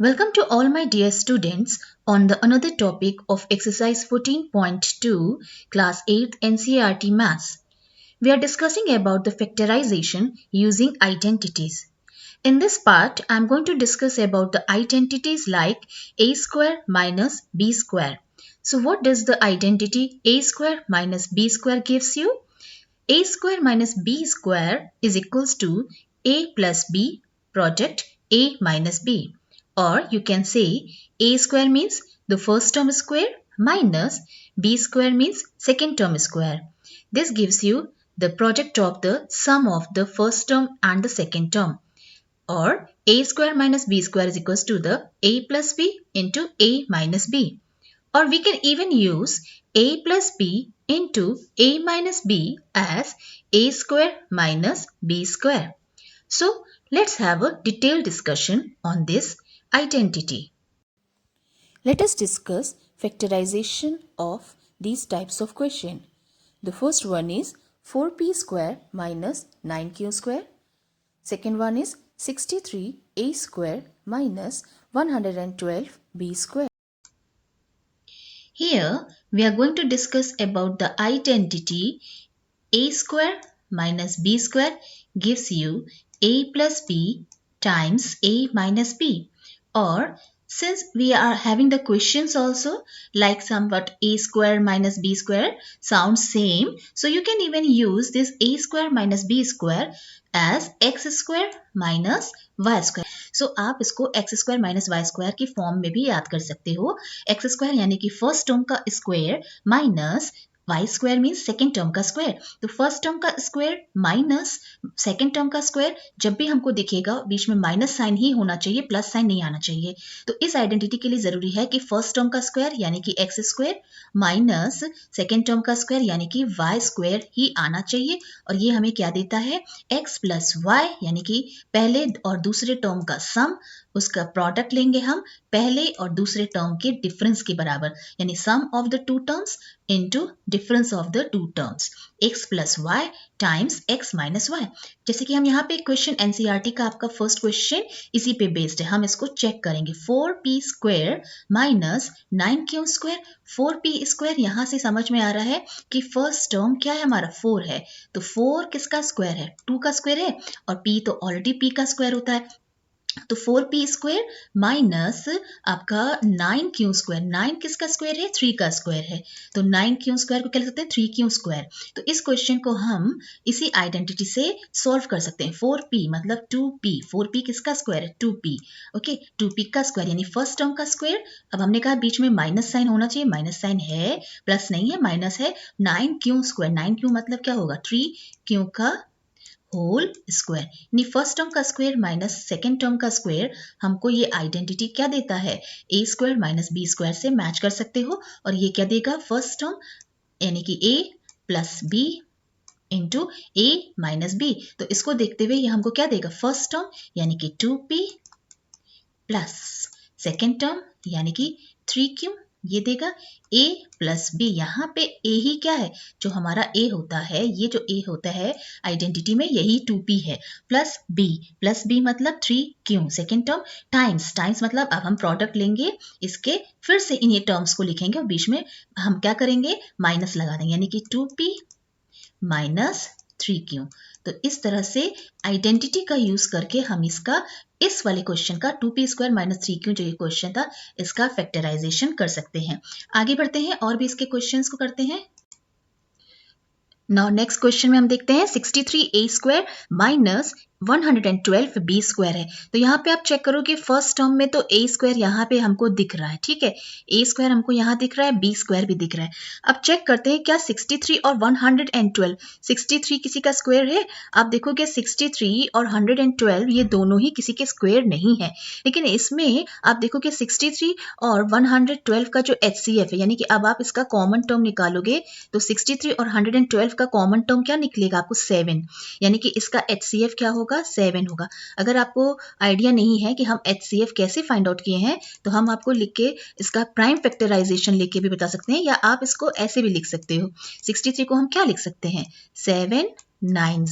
Welcome to all my dear students on the another topic of exercise 14.2 class 8th NCERT Maths. We are discussing about the factorization using identities. In this part, I am going to discuss about the identities like a square minus b square. So what does the identity a square minus b square gives you? A square minus b square is equals to a plus b product a minus b. Or you can say a square means the first term square minus b square means second term square. This gives you the product of the sum of the first term and the second term. Or a square minus b square is equals to the a plus b into a minus b. Or we can even use a plus b into a minus b as a square minus b square. So let's have a detailed discussion on this identity. Let us discuss factorization of these types of question. The first one is 4p square minus 9q square. Second one is 63a square minus 112b square. Here we are going to discuss about the identity a square minus b square gives you a plus b times a minus b. Or since we are having the questions also like somewhat a square minus b square sounds same, so you can even use this a square minus b square as x square minus y square. So आप इसको x square minus y square की form में भी याद कर सकते हो. X square यानी कि फर्स्ट टर्म का square minus y square means second term का स्क्वायर. तो फर्स्ट टर्म का स्क्वायर माइनस सेकेंड टर्म का स्क्वायर जब भी हमको दिखेगा बीच में माइनस साइन ही होना चाहिए, प्लस साइन नहीं आना चाहिए. तो इस आइडेंटिटी के लिए जरूरी है कि फर्स्ट टर्म का स्क्वायर यानी कि x square minus second term का स्क्वायर यानी कि वाई स्क्वायर ही आना चाहिए. और ये हमें क्या देता है? एक्स प्लस वाई यानी कि पहले और दूसरे टर्म का सम, उसका प्रोडक्ट लेंगे हम पहले और दूसरे टर्म के डिफरेंस के बराबर, यानी sum of the two terms into difference of the two terms, x plus y times x minus y. जैसे कि हम यहाँ पे क्वेश्चन एनसीईआरटी का आपका फर्स्ट क्वेश्चन इसी पे बेस्ड है, हम इसको चेक करेंगे. 4p square minus 9q square. 4p square यहाँ से समझ में आ रहा है कि फर्स्ट टर्म क्या है हमारा 4 है, तो 4 किसका स्क्वायर है? 2 का स्क्वायर है. और p तो ऑलरेडी p का स्क्वायर होता है, तो 4p स्क्वायर माइनस आपका 9q स्क्वायर. 9 किसका स्क्वायर है? 3 का स्क्वायर है, तो 9q स्क्वायर को क्या लिख सकते हैं? 3q square. तो इस क्वेश्चन को हम इसी आइडेंटिटी से सॉल्व कर सकते हैं. 4p मतलब 2p. 4p किसका स्क्वायर है? 2p. ओके, 2p का स्क्वायर यानी फर्स्ट टर्म का स्क्वायर. अब हमने कहा बीच में माइनस साइन होना चाहिए, माइनस साइन है, प्लस नहीं है, माइनस है. 9q स्क्वायर, 9q मतलब क्या होगा? 3q का होल स्क्वायर, यानी फर्स्ट टर्म का स्क्वायर माइनस सेकेंड टर्म का स्क्वायर. हमको ये आइडेंटिटी क्या देता है? A square minus b square से मैच कर सकते हो. और ये क्या देगा? फर्स्ट टर्म यानी कि ए प्लस बी इंटू ए माइनस बी. तो इसको देखते हुए ये हमको क्या देगा? फर्स्ट टर्म यानी कि 2p प्लस सेकेंड टर्म यानी कि 3q, ये देगा a प्लस बी. यहाँ पे a ही क्या है? जो हमारा a होता है, ये जो a होता है आइडेंटिटी में यही 2p है, प्लस b मतलब 3q सेकेंड टर्म, टाइम्स मतलब अब हम प्रोडक्ट लेंगे इसके, फिर से इन्हीं टर्म्स को लिखेंगे और बीच में हम क्या करेंगे? माइनस लगा देंगे, यानी कि 2p माइनस 3q. तो इस तरह से आइडेंटिटी का यूज करके हम इसका इस वाले क्वेश्चन का 2p स्क्वायर माइनस 3q जो ये क्वेश्चन था इसका फैक्टराइजेशन कर सकते हैं. आगे बढ़ते हैं और भी इसके क्वेश्चंस को करते हैं. नाउ नेक्स्ट क्वेश्चन में हम देखते हैं 63a square minus 112b square है. तो यहाँ पे आप चेक करो कि फर्स्ट टर्म में तो a स्क्वायर यहाँ पे हमको दिख रहा है, ठीक है, a स्क्वायर हमको यहाँ दिख रहा है, b स्क्वायर भी दिख रहा है. अब चेक करते हैं क्या 63 और 112, 63 किसी का स्क्वायर है? आप देखोगे 63 और 112 ये दोनों ही किसी के स्क्वायर नहीं है, लेकिन इसमें आप देखोगे 63 और 112 का जो HCF है, यानी कि अब आप इसका कॉमन टर्म निकालोगे तो 63 और 112 का कॉमन टर्म क्या निकलेगा आपको? 7, यानी कि इसका HCF क्या होगा? 7 होगा. अगर आपको आइडिया नहीं है कि हम HCF कैसे फाइंड आउट किए हैं तो हम आपको लिख के इसका प्राइम फैक्टराइजेशन लिख के भी बता सकते हैं, या आप इसको ऐसे भी लिख सकते हो. 63 को हम क्या लिख सकते हैं? 7 9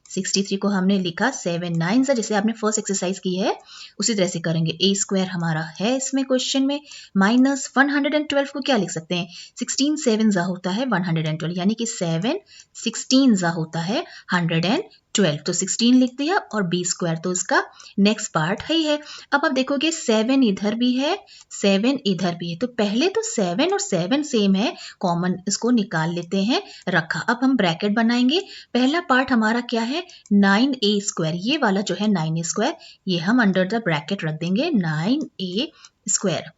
63 को हमने लिखा 7 9 जैसे आपने फर्स्ट एक्सरसाइज की है उसी तरह से करेंगे। ए स्क्वायर हमारा है इसमें क्वेश्चन में, माइनस 112 को क्या लिख सकते हैं, 16 7 जा होता है 112, यानी कि 7 16 जा होता है 112, तो 16 लिख दिया और बी स्क्वायर तो इसका नेक्स्ट पार्ट है ही है। अब आप देखोगे 7 इधर भी है 7 इधर भी है, तो पहले तो 7 और 7 सेम है, कॉमन इसको निकाल लेते हैं, रखा। अब हम ब्रैकेट बनाएंगे, पहला पार्ट हमारा क्या है 9a स्क्वायर, ये वाला जो है 9a स्क्वायर, ये हम अंडर द ब्रैकेट रख देंगे 9a स्क्वायर,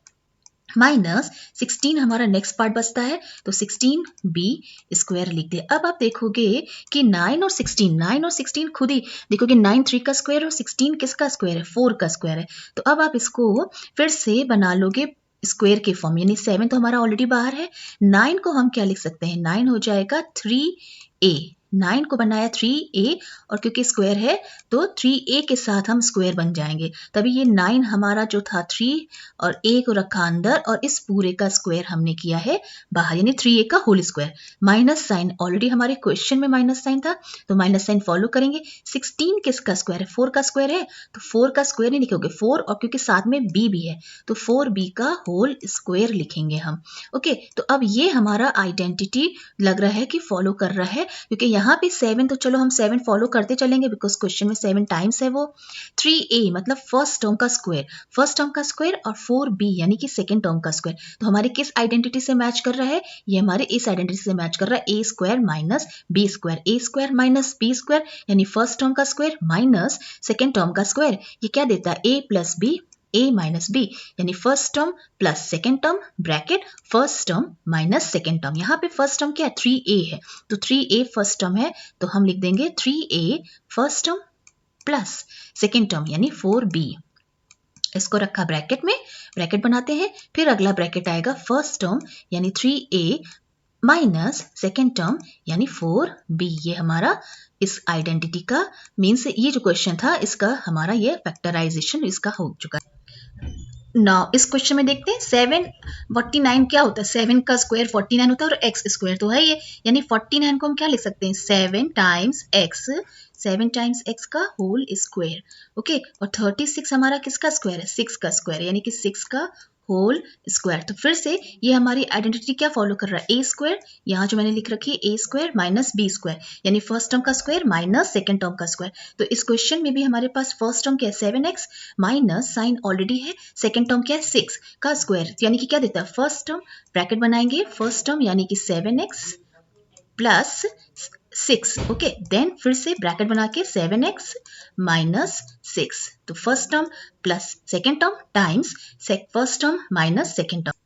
माइनस 16 हमारा नेक्स्ट पार्ट बचता है तो 16b स्क्वायर लिख दिया। अब आप देखोगे कि 9 और 16 खुद ही देखोगे, 9 3 का स्क्वायर और 16 किसका स्क्वायर है, 4 का स्क्वायर है, तो अब आप इसको फिर से बना लोगे स्क्वायर के फॉर्म, यानी 7 तो हमारा ऑलरेडी बाहर है, 9 को हम क्या लिख सकते हैं, 9 हो जाएगा 3a, 9 को बनाया 3a और क्योंकि स्क्वायर है तो 3a के साथ हम स्क्वायर बन जाएंगे, तभी ये 9 हमारा जो था 3 और a को रखा अंदर और इस पूरे का स्क्वायर हमने किया है बाहर, यानी 3a का whole square. Minus sign already हमारे क्वेश्चन में माइनस साइन था तो माइनस साइन फॉलो करेंगे। 16 किसका स्क्वायर है, 4 का स्क्वायर है, तो 4 का स्क्वायर नहीं लिखोगे 4, और क्योंकि साथ में b भी है तो 4b का होल स्क्वायर लिखेंगे हम। ओके, तो अब ये हमारा आइडेंटिटी लग रहा है कि फॉलो कर रहा है, क्योंकि यहाँ पे 7 तो चलो हम 7 फॉलो करते चलेंगे बिकॉज क्वेश्चन में 7 टाइम्स है वो। 3a मतलब फर्स्ट टर्म का स्क्वायर और 4b यानी कि सेकंड टर्म का स्क्वायर, तो हमारे किस आइडेंटिटी से मैच कर रहा है, ये हमारे इस आइडेंटिटी से मैच कर रहा है, a square minus b square, a square minus b square यानी फर्स्ट टर्म का स्क्वायर माइनस सेकंड टर्म का स्क्वायर, ये क्या देता है a plus b a minus b, यानी first term plus second term bracket first term minus second term, यहाँ पे फर्स्ट टर्म क्या है 3a है, तो 3a फर्स्ट टर्म है तो हम लिख देंगे 3a first term plus second term यानी 4b, इसको रखा ब्रैकेट में, ब्रैकेट बनाते हैं, फिर अगला ब्रैकेट आएगा फर्स्ट टर्म यानी 3a माइनस सेकेंड टर्म यानी 4b, ये हमारा इस आइडेंटिटी का मीन्स ये जो क्वेश्चन था इसका हमारा ये फैक्टराइजेशन इसका हो चुका है। नाउ इस क्वेश्चन में देखते हैं 7 49 क्या होता है, 7 का स्क्वायर 49 होता है और x स्क्वायर तो है ये, यानी 49 को हम क्या लिख सकते हैं 7 टाइम्स x का होल स्क्वायर। ओके, और 36 हमारा किसका स्क्वायर है, 6 का स्क्वायर यानी कि 6 का होल स्क्वायर। तो फिर से ये हमारी आइडेंटिटी क्या फॉलो कर रहा है, ए स्क्वायर, यहाँ जो मैंने लिख रखी है a square minus b square यानी फर्स्ट टर्म का स्क्वायर माइनस सेकंड टर्म का स्क्वायर, तो इस क्वेश्चन में भी हमारे पास फर्स्ट टर्म क्या है 7x माइनस साइन ऑलरेडी है, सेकंड टर्म क्या है 6 का स्क्वायर, यानी कि क्या देता है फर्स्ट टर्म, ब्रैकेट बनाएंगे फर्स्ट टर्म यानी कि 7x प्लस 6, ओके, देन फिर से ब्रैकेट बना के 7x माइनस 6, तो first term plus second term times first term minus second term.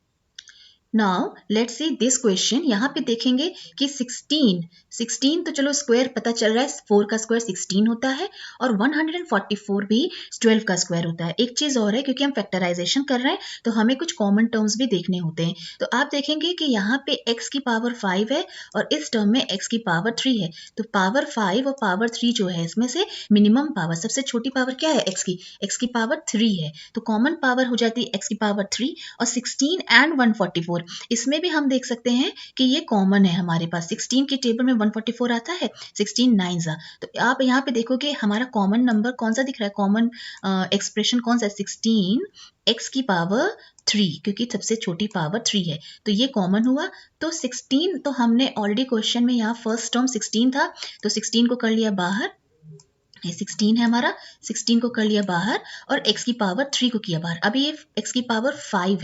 Now let's see this question, यहाँ पे देखेंगे कि 16 तो चलो स्क्वायर पता चल रहा है, 4 का स्क्वायर 16 होता है और 144 भी 12 का स्क्वायर होता है। एक चीज और है, क्योंकि हम फैक्टराइजेशन कर रहे हैं तो हमें कुछ कॉमन टर्म्स भी देखने होते हैं, तो आप देखेंगे कि यहाँ पे x की पावर 5 है और इस टर्म में x की पावर 3 है, तो पावर 5 और पावर 3 जो है इसमें से मिनिमम पावर सबसे छोटी पावर क्या है x की पावर 3 है, तो कॉमन पावर हो जाती है x की पावर 3 और 16 एंड 144, इसमें भी हम देख सकते हैं कि ये कॉमन है हमारे पास, 16 की टेबल में 144 आता है, 16 9 जा, तो आप यहाँ पे देखोगे हमारा कॉमन नंबर कौन सा दिख रहा है, कॉमन एक्सप्रेशन कौन सा है 16 x की पावर 3, क्योंकि सबसे छोटी पावर 3 है तो ये कॉमन हुआ, तो 16 तो हमने ऑलरेडी क्वेश्चन में यहाँ फर्स्ट टर्म 16 था तो 16 को कर लिया बाहर, ये 16 है हमारा, 16 को कर लिया बाहर और x की पावर 3 को किया बाहर, अभी ये x की पावर 5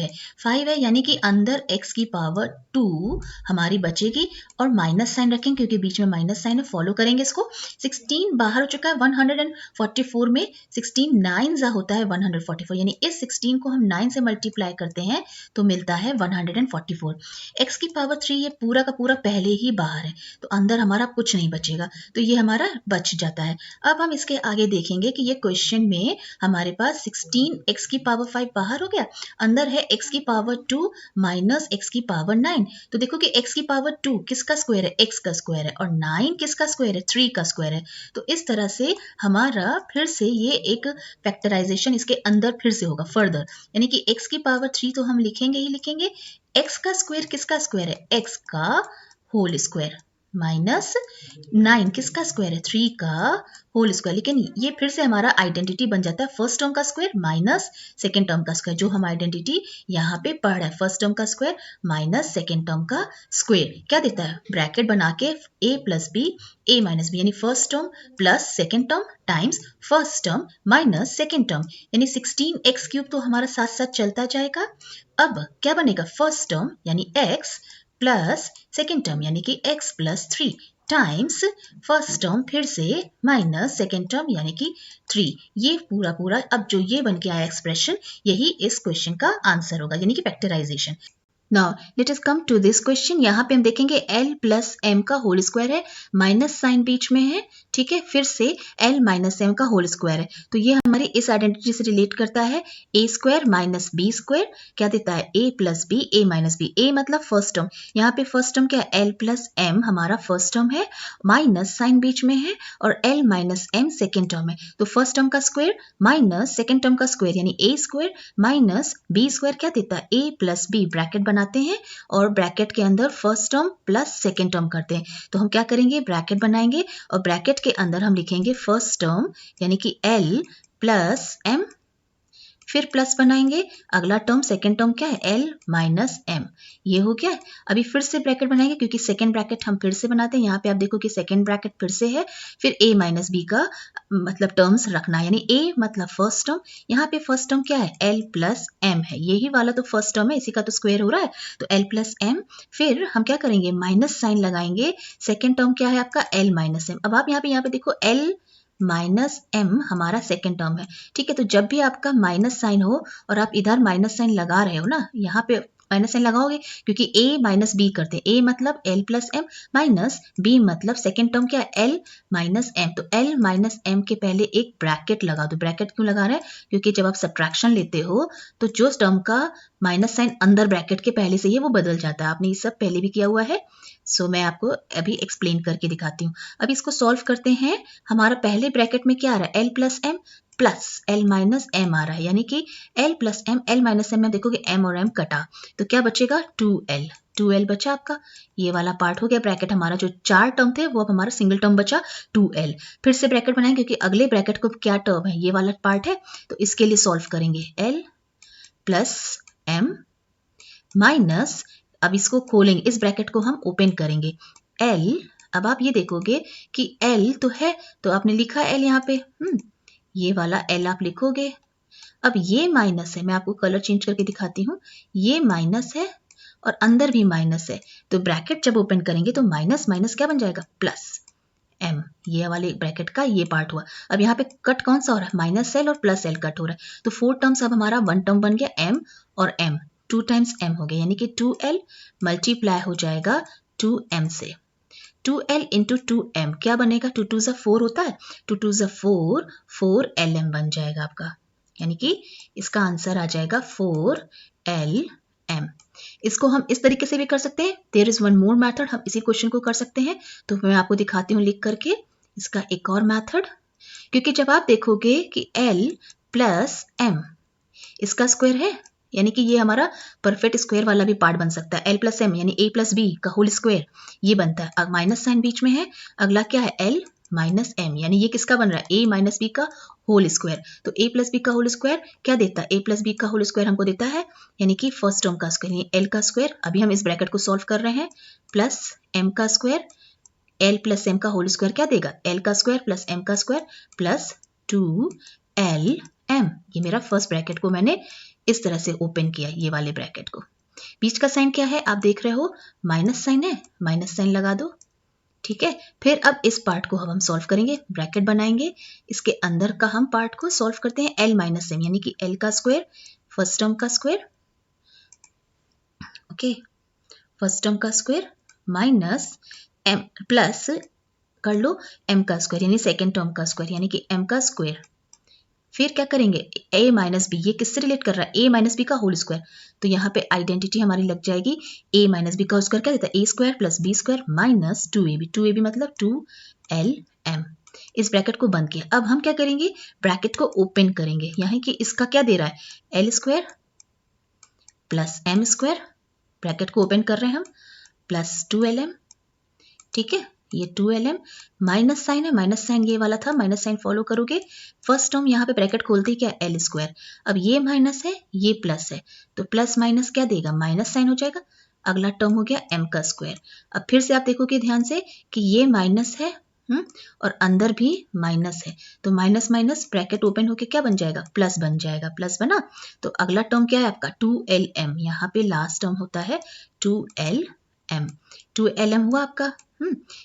है यानी कि अंदर x की पावर 2 हमारी बचेगी और माइनस साइन रखेंगे क्योंकि बीच में माइनस साइन है, फॉलो करेंगे इसको। 16 बाहर हो चुका है, 144 में 16 9 जा होता है 144, यानी इस 16 को हम 9 से मल्टीप्लाई करते हैं तो मिलता है 144। x की पावर 3 ये पूरा का पूरा पहले ही बाहर है तो अंदर हमारा कुछ नहीं बचेगा, तो ये हमारा बच जाता है। अब हम इसके आगे देखेंगे कि ये क्वेश्चन में हमारे पास 16 x की पावर 5 बाहर हो गया, अंदर है x की पावर 2 माइनस x की पावर 9, तो देखो कि x की पावर 2 किसका स्क्वायर है, x का स्क्वायर है और 9 किसका स्क्वायर है, 3 का स्क्वायर है, तो इस तरह से हमारा फिर से ये एक फैक्टराइजेशन इसके अंदर फिर से होगा फर्दर, यानी कि x की पावर 3 तो हम लिखेंगे ही लिखेंगे, x का स्क्वायर किसका स्क्वायर है, x का होल स्क्वायर, माइनस 9 किसका स्क्वायर है 3 का होल स्क्वायर। लेकिन ये फिर से हमारा आइडेंटिटी बन जाता है फर्स्ट टर्म का स्क्वायर माइनस सेकेंड टर्म का स्क्वायर, जो हम आइडेंटिटी यहाँ पे पढ़ रहे हैं फर्स्ट टर्म का स्क्वायर माइनस सेकेंड टर्म का स्क्वायर क्या देता है ब्रैकेट बना के a plus b a minus b, यानी first term plus second term times first term minus second term, यानी 16x क्यूब तो हमारा साथ साथ चलता जाएगा। अब क्या बनेगा फर्स्ट टर्म यानी x प्लस सेकेंड टर्म यानी कि x plus 3 times first term फिर से माइनस सेकेंड टर्म यानी कि 3। ये पूरा पूरा अब जो ये बन के आया एक्सप्रेशन यही इस क्वेश्चन का आंसर होगा, यानी कि factorisation. Now let us come to this question. यहाँ पे हम देखेंगे l प्लस m का होल स्क्वायर है, माइनस साइन बीच में है, ठीक है, फिर से l माइनस m का होल स्क्वायर है, तो ये हमारी इस आइडेंटिटी से रिलेट करता है a square minus b square क्या देता है a plus b a minus b, a मतलब फर्स्ट टर्म, यहाँ पे फर्स्ट टर्म क्या है l प्लस m हमारा फर्स्ट टर्म है, माइनस साइन बीच में है और l minus m second term है, तो फर्स्ट टर्म का स्क्वायर माइनस सेकेंड टर्म का स्क्वायर यानी a square minus b square क्या देता है a प्लस बी, ब्रैकेट बनाते हैं और ब्रैकेट के अंदर first term plus second term करते हैं, तो हम क्या करेंगे ब्रैकेट बनाएंगे और ब्रैकेट के अंदर हम लिखेंगे फर्स्ट टर्म यानी कि l प्लस m, फिर प्लस बनाएंगे अगला टर्म सेकेंड टर्म क्या है l माइनस m, ये हो गया। अभी फिर से ब्रैकेट बनाएंगे क्योंकि सेकेंड ब्रैकेट हम फिर से बनाते हैं, यहाँ पे आप देखो कि सेकेंड ब्रैकेट फिर से है, फिर a माइनस बी का मतलब टर्म्स रखना है, यानी a मतलब फर्स्ट टर्म, यहाँ पे फर्स्ट टर्म क्या है l प्लस m है, यही वाला तो फर्स्ट टर्म है, इसी का तो स्क्वायर हो रहा है, तो l प्लस m, फिर हम क्या करेंगे माइनस साइन लगाएंगे, सेकेंड टर्म क्या है आपका l माइनस m। अब आप यहाँ पे देखो l माइनस m हमारा सेकेंड टर्म है, ठीक है, तो जब भी आपका माइनस साइन हो और आप इधर माइनस साइन लगा रहे हो ना, यहाँ पे माइनस साइन लगाओगे क्योंकि a माइनस बी करते हैं, a मतलब l plus m minus b मतलब सेकेंड टर्म क्या है l माइनस m, तो l माइनस m के पहले एक ब्रैकेट लगा दो। ब्रैकेट क्यों लगा रहे हैं क्योंकि जब आप सब्ट्रैक्शन लेते हो तो जो टर्म का माइनस साइन अंदर ब्रैकेट के पहले से ही वो बदल जाता है, आपने ये सब पहले भी किया हुआ है, सो मैं आपको अभी एक्सप्लेन करके दिखाती हूँ। अब इसको सॉल्व करते हैं, हमारा पहले ब्रैकेट में क्या आ रहा है l plus m plus l minus m आ रहा है, यानी कि l plus m l minus m में देखोगे m और m कटा तो क्या बचेगा 2l बचा आपका, ये वाला पार्ट हो गया। ब्रैकेट हमारा जो चार टर्म थे वो अब हमारा सिंगल टर्म बचा 2l, फिर से ब्रैकेट बनाएंगे क्योंकि अगले ब्रैकेट को क्या टर्म है ये वाला पार्ट है, तो इसके लिए सॉल्व करेंगे l प्लस m माइनस, अब इसको खोलेंगे, इस ब्रैकेट को हम ओपन करेंगे l, अब आप ये देखोगे कि l तो है तो आपने लिखा l यहाँ पे, ये वाला l आप लिखोगे, अब ये माइनस है, मैं आपको कलर चेंज करके दिखाती हूँ, ये माइनस है और अंदर भी माइनस है, तो ब्रैकेट जब ओपन करेंगे तो माइनस माइनस क्या बन जाएगा प्लस m, ये वाले ब्रैकेट का ये पार्ट हुआ। अब यहाँ पे कट कौन सा हो रहा है माइनस l और प्लस l कट हो रहा है, तो फोर टर्म्स अब हमारा वन टर्म बन गया m और m, 2 टाइम्स m हो गया, यानी कि 2l मल्टीप्लाई हो जाएगा 2m से, 2l इंटू 2m क्या बनेगा 2 2 ज़ा 4 होता है, 2 2 ज़ा 4 4lm बन जाएगा आपका, यानी कि इसका आंसर आ जाएगा 4lm। इसको हम इस तरीके से भी कर सकते हैं, there is one more method, हम इसी क्वेश्चन को कर सकते हैं, तो मैं आपको दिखाती हूँ लिख करके इसका एक और मेथड, क्योंकि जब आप देखोगे कि l प्लस m इसका स्क्वायर है, यानी कि ये हमारा परफेक्ट स्क्वायर वाला भी पार्ट बन सकता है, l प्लस m यानी a प्लस बी का होल स्क्वायर ये बनता है, अब माइनस साइन बीच में है, अगला क्या है l माइनस m, यानी ये किसका बन रहा है a माइनस बी का होल स्क्वायर, तो a प्लस बी का होल स्क्वायर क्या देता है a प्लस बी का होल स्क्वायर हमको देता है, यानी कि फर्स्ट टर्म का स्क्वायर यानी l का स्क्वायर, अभी हम इस ब्रैकेट को सॉल्व कर रहे हैं, प्लस m का स्क्वायर, l प्लस m का होल स्क्वायर क्या देगा l का स्क्वायर प्लस m का स्क्वायर प्लस 2lm, ये मेरा फर्स्ट ब्रैकेट को मैंने इस तरह से ओपन किया, ये वाले ब्रैकेट को, बीच का साइन क्या है आप देख रहे हो माइनस साइन है, माइनस साइन लगा दो, ठीक है, फिर अब इस पार्ट को हम सॉल्व करेंगे, ब्रैकेट बनाएंगे, इसके अंदर का हम पार्ट को सॉल्व करते हैं l माइनस m, यानी कि l का स्क्वायर फर्स्ट टर्म का स्क्वायर, ओके, फर्स्ट टर्म का स्क्वायर माइनस m प्लस कर लो m का स्क्वायर यानी सेकेंड टर्म का स्क्वायर, यानी कि m का स्क्वायर, फिर क्या करेंगे a माइनस बी, ये किससे रिलेट कर रहा है a माइनस बी का होल स्क्वायर, तो यहाँ पे आइडेंटिटी हमारी लग जाएगी a माइनस बी का होल स्क्वायर क्या देता है a square plus b square minus 2ab मतलब 2lm, इस ब्रैकेट को बंद किया। अब हम क्या करेंगे ब्रैकेट को ओपन करेंगे, यहाँ कि इसका क्या दे रहा है l square plus m square, bracket को ओपन कर रहे हैं हम, प्लस 2lm ठीक है, ये 2lm, माइनस साइन है, माइनस साइन ये वाला था, माइनस साइन फॉलो करोगे, फर्स्ट टर्म यहाँ पे ब्रैकेट खोलते ही क्या l स्क्वायर, अब ये माइनस है ये प्लस है, तो प्लस माइनस क्या देगा, माइनस साइन हो जाएगा, अगला टर्म हो गया m का स्क्वायर। अब फिर से आप देखोगे ध्यान से कि ये माइनस है और अंदर भी माइनस है, तो माइनस माइनस ब्रैकेट ओपन होके क्या बन जाएगा, प्लस बन जाएगा, प्लस बना, तो अगला टर्म क्या है आपका 2lm, यहाँ पे लास्ट टर्म होता है 2lm, 2lm हुआ आपका।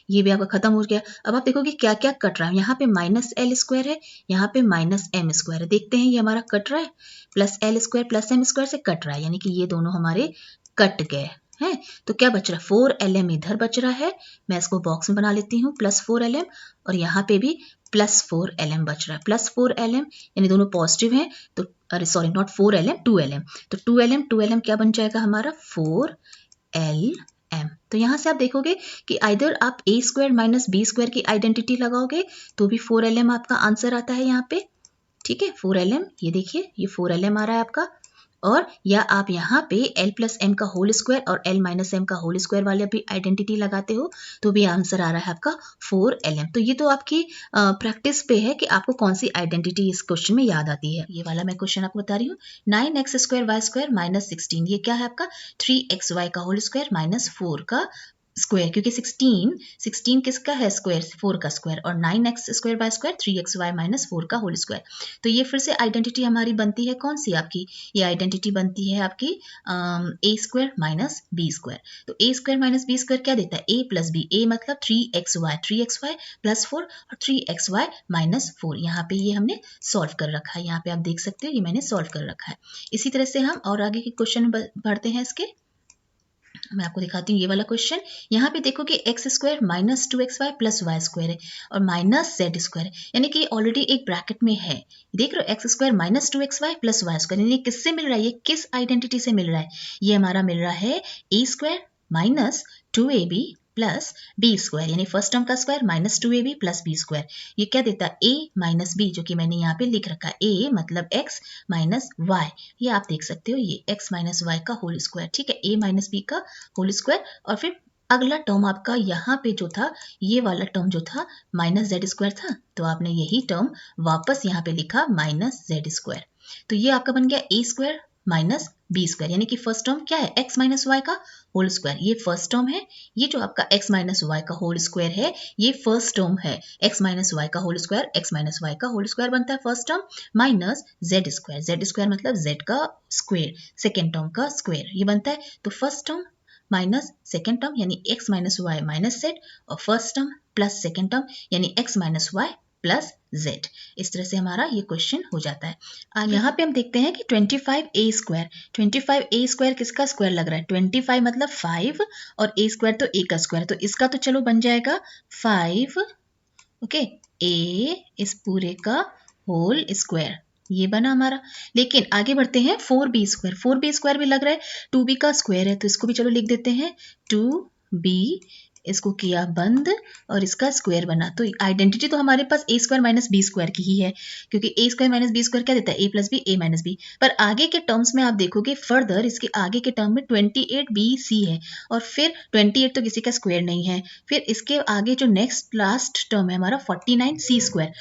ये भी आपका खत्म हो गया। अब आप देखोगे क्या क्या कट रहा है, यहाँ पे माइनस एल स्क्वायर है, यहाँ पे माइनस एम स्क्वायर है, देखते हैं ये हमारा कट रहा है, plus l square plus m square से कट रहा है, यानी कि ये दोनों हमारे कट गए हैं। तो क्या बच रहा है, 4lm इधर बच रहा है, मैं इसको बॉक्स में बना लेती हूँ, प्लस 4lm, और यहाँ पे भी प्लस 4lm बच रहा है, प्लस 4lm, यानी दोनों पॉजिटिव हैं, तो अरे सॉरी नॉट 4lm 2lm, तो 2lm क्या बन जाएगा हमारा 4lm। तो यहाँ से आप देखोगे कि आइदर आप a square minus b square की आइडेंटिटी लगाओगे तो भी 4lm आपका आंसर आता है यहाँ पे, ठीक है, 4lm, ये देखिए ये 4lm आ रहा है आपका, और या आप यहाँ पे l प्लस एम का होल स्क्वायर और l माइनस एम का होल स्क्वायर वाले भी आइडेंटिटी लगाते हो तो भी आंसर आ रहा है आपका 4lm। तो ये तो आपकी प्रैक्टिस पे है कि आपको कौन सी आइडेंटिटी इस क्वेश्चन में याद आती है। ये वाला मैं क्वेश्चन आपको बता रही हूँ, 9x square Y square minus 16, ये क्या है आपका 3xy का होल स्क्वायर माइनस 4 का स्क्वायर, क्योंकि 16 किसका है स्क्वायर, 4 का स्क्वायर, और 9x square by square 3xy minus 4 का होल स्क्वायर। तो ये फिर से आइडेंटिटी हमारी बनती है कौन सी आपकी, ये आइडेंटिटी बनती है आपकी a square minus b square. तो a square minus b square क्या देता है, a प्लस बी, a मतलब 3xy प्लस 4 और 3xy माइनस 4, यहाँ पे ये हमने सॉल्व कर रखा है, यहाँ पे आप देख सकते हो ये मैंने सॉल्व कर रखा है। इसी तरह से हम और आगे के क्वेश्चन बढ़ते हैं इसके, मैं आपको दिखाती हूँ ये वाला क्वेश्चन। यहाँ पे देखो कि x square minus 2xy plus y square है और माइनस जेड स्क्वायर, यानी कि ऑलरेडी एक ब्रैकेट में है, देख रहे हो x square minus 2xy plus y square, यानी किससे मिल रहा है, ये किस आइडेंटिटी से मिल रहा है, ये हमारा मिल रहा है a square minus 2ab plus b square, यानी फर्स्ट टर्म का square minus 2ab plus b square, ये क्या देता है a माइनस बी, जो कि मैंने यहाँ पे लिख रखा है, a मतलब x माइनस वाई, ये आप देख सकते हो ये x माइनस वाई का होल स्क्वायर, ठीक है, a माइनस बी का होल स्क्वायर, और फिर अगला टर्म आपका यहाँ पे जो था, ये वाला टर्म जो था माइनस जेड स्क्वायर था, तो आपने यही टर्म वापस यहाँ पे लिखा माइनस जेड स्क्वायर, तो ये आपका बन गया a square minus b square, यानी कि फर्स्ट टर्म क्या है x माइनस वाई का होल स्क्वायर, ये फर्स्ट टर्म है, ये जो आपका x माइनस वाई का होल स्क्वायर है ये फर्स्ट टर्म है, x माइनस वाई का whole square, x minus y का होल स्क्वायर बनता है first term, minus z square मतलब z का स्क्वायर, सेकेंड टर्म का स्क्वायर, ये बनता है, तो first term minus second term यानी x minus y minus z, और first term plus second term यानी x minus y plus z, इस तरह से हमारा ये क्वेश्चन हो जाता है। यहाँ पे हम देखते हैं कि 25a स्क्वायर किसका स्क्वायर लग रहा है, 25 मतलब 5 और a स्क्वायर तो a का स्क्वायर, तो इसका तो चलो बन जाएगा 5, ओके, a इस पूरे का होल स्क्वायर, ये बना हमारा। लेकिन आगे बढ़ते हैं, 4b स्क्वायर भी लग रहा है, 2b का स्क्वायर है, तो इसको भी चलो लिख देते हैं 2b, इसको किया बंद और इसका स्क्वायर बना, तो आइडेंटिटी तो हमारे पास a square minus b square की ही है, क्योंकि a square minus b square क्या देता है, a plus b a minus b, पर आगे के टर्म्स में आप देखोगे फर्दर इसके आगे के टर्म में 28bc है, और फिर 28 तो किसी का स्क्वायर नहीं है, फिर इसके आगे जो नेक्स्ट लास्ट टर्म है हमारा 49c स्क्वायर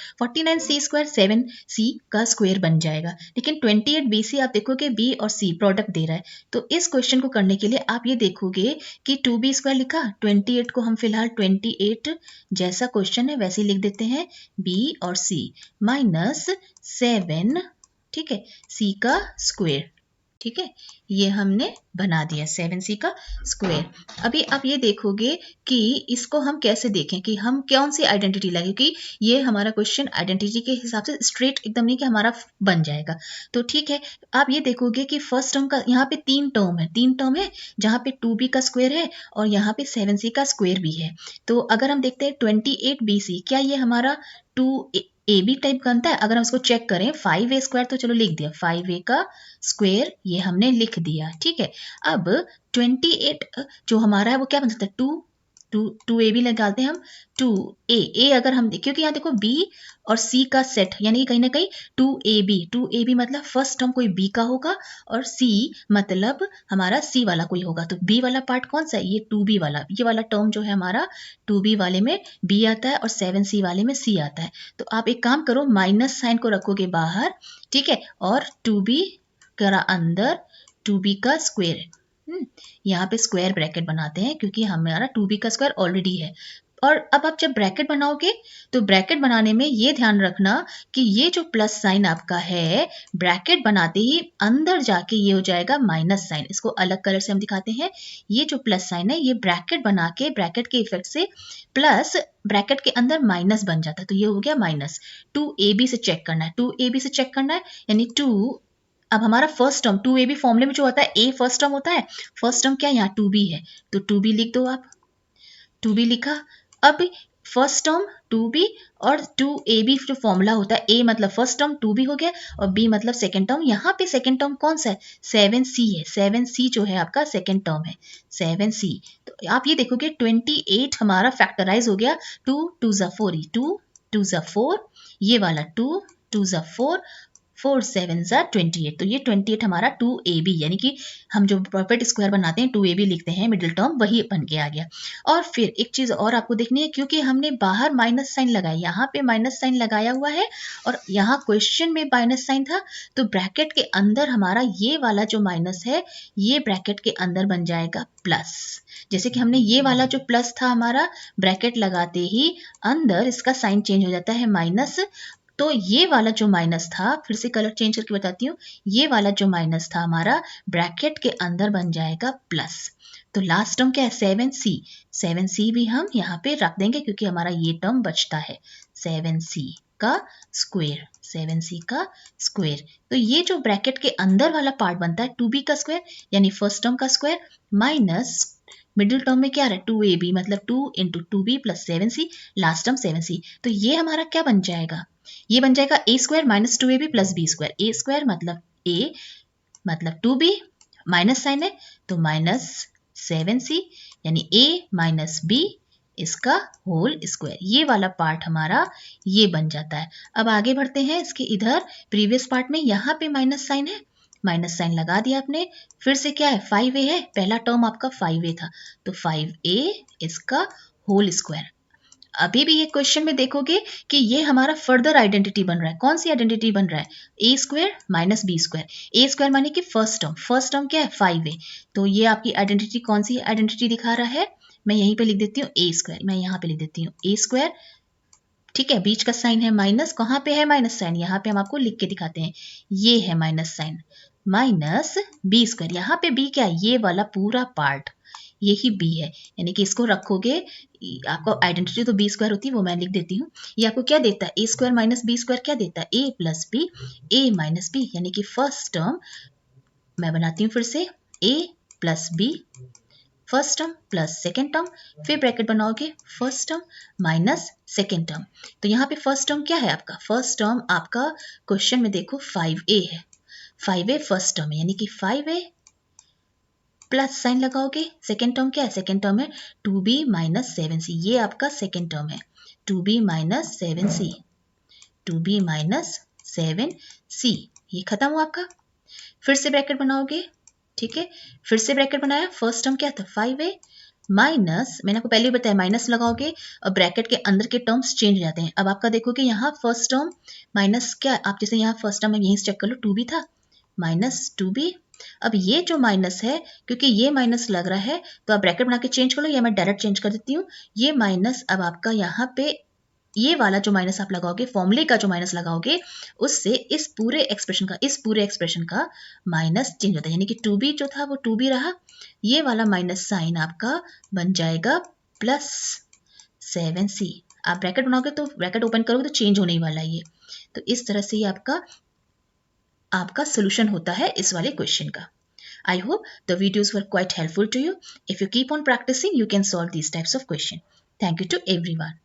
7c का स्क्वायर बन जाएगा, लेकिन 28bc आप देखोगे b और c प्रोडक्ट दे रहा है, तो इस क्वेश्चन को करने के लिए आप ये देखोगे कि 2b स्क्वायर लिखा, 28 को हम फिलहाल 28 जैसा क्वेश्चन है वैसे ही लिख देते हैं, b और c माइनस 7, ठीक है, c का स्क्वायर, ठीक है, ये हमने बना दिया 7c का स्क्वायर। अभी आप ये देखोगे कि इसको हम कैसे देखें कि हम कौन सी आइडेंटिटी लगे, कि ये हमारा क्वेश्चन आइडेंटिटी के हिसाब से स्ट्रेट एकदम नहीं कि हमारा बन जाएगा, तो ठीक है, आप ये देखोगे कि फर्स्ट टर्म का यहाँ पे तीन टर्म है जहाँ पे 2b का स्क्वायर है और यहाँ पे 7c का स्क्वायर भी है, तो अगर हम देखते हैं 28bc, क्या ये हमारा 2ab टाइप बनता है, अगर हम इसको चेक करें 5a स्क्वायर, तो चलो लिख दिया 5a का स्क्वायर, ये हमने लिख दिया, ठीक है। अब 28 जो हमारा है वो क्या बन सकता है, 2 टू ए बी निकालते हैं हम, टू ए अगर हम क्योंकि यहाँ देखो बी और सी का सेट, यानी कहीं ना कहीं टू ए बी मतलब फर्स्ट टर्म कोई बी का होगा और सी मतलब हमारा सी वाला कोई होगा। तो बी वाला पार्ट कौन सा है, ये टू बी वाला, ये वाला टर्म जो है हमारा टू बी वाले में बी आता है और सेवन सी वाले में सी आता है। तो आप एक काम करो, माइनस साइन को रखोगे बाहर, ठीक है, और टू बी करा अंदर, टू बी का स्क्वायर, यहाँ पे स्क्वायर ब्रैकेट बनाते हैं क्योंकि हमारा टू बी का स्क्वायर ऑलरेडी है। और अब आप जब ब्रैकेट बनाओगे तो ब्रैकेट बनाने में ये ध्यान रखना कि ये जो प्लस साइन आपका है, ब्रैकेट बनाते ही अंदर जाके ये हो जाएगा माइनस साइन। इसको अलग कलर से हम दिखाते हैं। ये जो प्लस साइन है ये ब्रैकेट बना के, ब्रैकेट के इफेक्ट से प्लस ब्रैकेट के अंदर माइनस बन जाता है, तो ये हो गया माइनस। टू ए बी से चेक करना है, टू ए बी से चेक करना है, यानी टू, अब हमारा first term two a b फॉर्मूले में जो होता है ए फर्स्ट टर्म होता है, फर्स्ट टर्म क्या है यहाँ टू बी है, तो टू बी लिख दो आप, टू बी लिखा। अब फर्स्ट टर्म टू बी और टू ए बी जो फॉर्मूला होता है, ए मतलब फर्स्ट टर्म टू बी हो गया और बी मतलब सेकेंड टर्म। यहाँ पे सेकेंड टर्म कौन सा है, सेवन सी है, सेवन सी जो है आपका सेकेंड टर्म है, सेवन सी। तो आप ये देखोगे 28 हमारा फैक्टराइज हो गया, टू टू ज़ा फोर, टू टू ज़ा फोर, ये वाला टू टू ज़ा फोर, 4 7 ज़ा 28, तो ये 28 हमारा टू ए बी, यानी कि हम जो परफेक्ट स्क्वायर बनाते हैं टू ए बी लिखते हैं मिडिल टर्म, वही बन के आ गया। और फिर एक चीज़ और आपको देखनी है, क्योंकि हमने बाहर माइनस साइन लगाया, यहाँ पे माइनस साइन लगाया हुआ है और यहाँ क्वेश्चन में माइनस साइन था, तो ब्रैकेट के अंदर हमारा ये वाला जो माइनस है ये ब्रैकेट के अंदर बन जाएगा प्लस। जैसे कि हमने ये वाला जो प्लस था हमारा, ब्रैकेट लगाते ही अंदर इसका साइन चेंज हो जाता है माइनस, तो ये वाला जो माइनस था, फिर से कलर चेंज करके बताती हूँ, ये वाला जो माइनस था हमारा ब्रैकेट के अंदर बन जाएगा प्लस। तो लास्ट टर्म क्या है, सेवन सी, सेवन सी भी हम यहाँ पे रख देंगे क्योंकि हमारा ये टर्म बचता है, सेवन सी का स्क्वायर, सेवन सी का स्क्वायर। तो ये जो ब्रैकेट के अंदर वाला पार्ट बनता है टू बी का स्क्वायर, यानी फर्स्ट टर्म का स्क्वायर माइनस मिडिल टर्म में क्या रहा है टू ए बी, मतलब two into two b plus seven c, last term seven c. तो ये हमारा क्या बन जाएगा, ये बन जाएगा a square minus two a b plus b square. A square मतलब ए मतलब टू बी, माइनस साइन है तो माइनस सेवन सी, यानी ए माइनस बी इसका होल स्क्वायर, ये वाला पार्ट हमारा ये बन जाता है। अब आगे बढ़ते हैं इसके इधर, प्रीवियस पार्ट में यहाँ पे माइनस साइन है, माइनस साइन लगा दिया आपने, फिर से क्या है 5a है, पहला टर्म आपका 5a था, तो 5a इसका होल स्क्वायर। अभी भी ये क्वेश्चन में देखोगे कि ये हमारा फर्दर आइडेंटिटी बन रहा है। कौन सी आइडेंटिटी बन रहा है, a square minus b square, a square माने कि फर्स्ट टर्म, फर्स्ट टर्म क्या है 5a, तो ये आपकी आइडेंटिटी कौन सी आइडेंटिटी दिखा रहा है, मैं यहीं पे लिख देती हूँ ए स्क्वायर, मैं यहाँ पे लिख देती हूँ ए स्क्वायर, ठीक है, बीच का साइन है माइनस, कहाँ पे है माइनस साइन, यहाँ पे हम आपको लिख के दिखाते हैं, ये है minus sign, minus b square, यहाँ पे बी क्या है, ये वाला पूरा पार्ट यही बी है, यानी कि इसको रखोगे, आपको आइडेंटिटी तो बी स्क्वायर होती है वो मैं लिख देती हूँ। ये आपको क्या देता है, a square minus b square क्या देता है, a plus b, a minus b, यानी कि फर्स्ट टर्म मैं बनाती हूँ फिर से, a plus b first term plus second term, फिर ब्रैकेट बनाओगे first term minus second term. तो यहाँ पे फर्स्ट टर्म क्या है आपका, फर्स्ट टर्म आपका क्वेश्चन में देखो 5a है, 5a फर्स्ट टर्म है, यानी कि 5a प्लस साइन लगाओगे, सेकेंड टर्म क्या है, सेकेंड टर्म है 2b माइनस 7c, ये आपका सेकेंड टर्म है 2b minus 7c, 2b minus 7c, ये खत्म हुआ आपका। फिर से ब्रैकेट बनाओगे, ठीक है, फिर से ब्रैकेट बनाया, फर्स्ट टर्म क्या था 5a माइनस, मैंने आपको पहले ही बताया माइनस लगाओगे और ब्रैकेट के अंदर के टर्म्स चेंज हो जाते हैं। अब आपका देखोगे यहाँ फर्स्ट टर्म माइनस क्या, आप जैसे यहाँ फर्स्ट टर्म यहीं से चेक कर लो 2b था, माइनस 2b, अब ये जो माइनस है क्योंकि ये माइनस लग रहा है तो आप ब्रैकेट बना के चेंज कर लो, या मैं डायरेक्ट चेंज कर देती हूँ, ये माइनस अब आपका यहाँ पे ये वाला जो माइनस आप लगाओगे, फॉर्मूले का जो माइनस लगाओगे, उससे इस पूरे एक्सप्रेशन का माइनस चेंज होता है, यानी कि 2b जो था वो 2b रहा, ये वाला माइनस साइन आपका बन जाएगा प्लस 7c। आप ब्रैकेट बनाओगे तो ब्रैकेट ओपन करोगे तो चेंज होने वाला है ये, तो इस तरह से ये आपका सोल्यूशन होता है इस वाले क्वेश्चन का। I hope the videos were quite helpful to you. If you keep on practicing, you can solve these types of questions. Thank you to everyone.